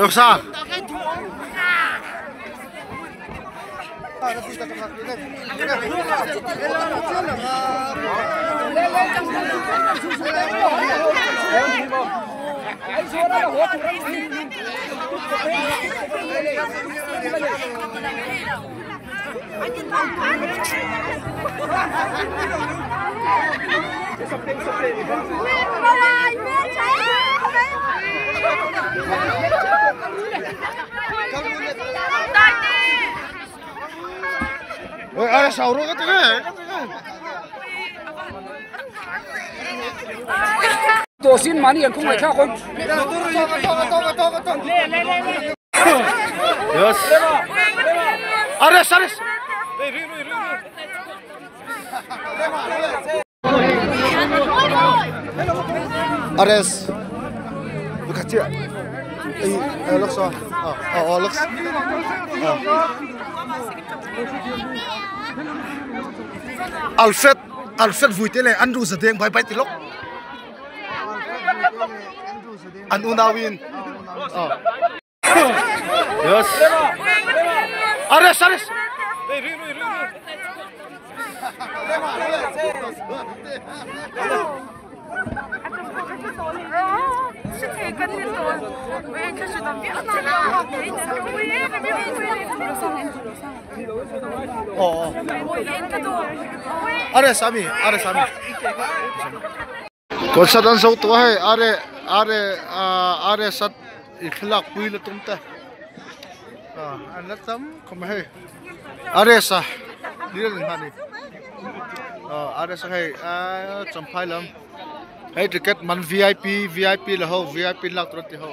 Rosa. Ôi, ai sầu rồi cái này. Tôi xin mà điện không phải theo không. Yes. Ares, Ares. Ares. Bukan cik. Looks on. Oh, looks. Alfred vui thế này ăn rù sệt bay bay tí lốc. Ăn Unawin. Yes. Ares, Ares. Ares Ami. Còn sát ăn sâu tuổi hay are sát iflak pui là tum ta. Anh lát tấm không hay. Ares à, đi lên hàng đi. Ares hay chấm phai lắm. Hey ticket man VIP là ho VIP lạc tuột thì ho.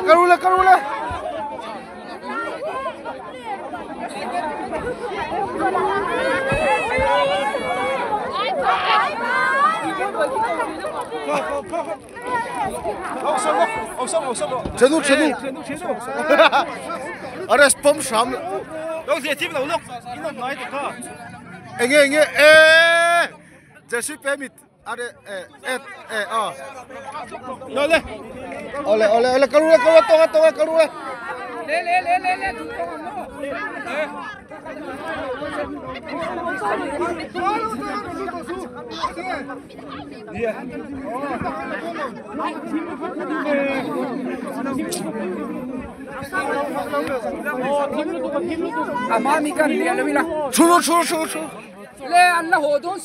Karu le. Chenu. Ares pom sham. Đâu gì chim đâu lúc, nó nói thì có. Nghe. Jesu permit. Are Đâu lên. Ole karu le. Le. Amami kan le la. Chu. Le an la ho don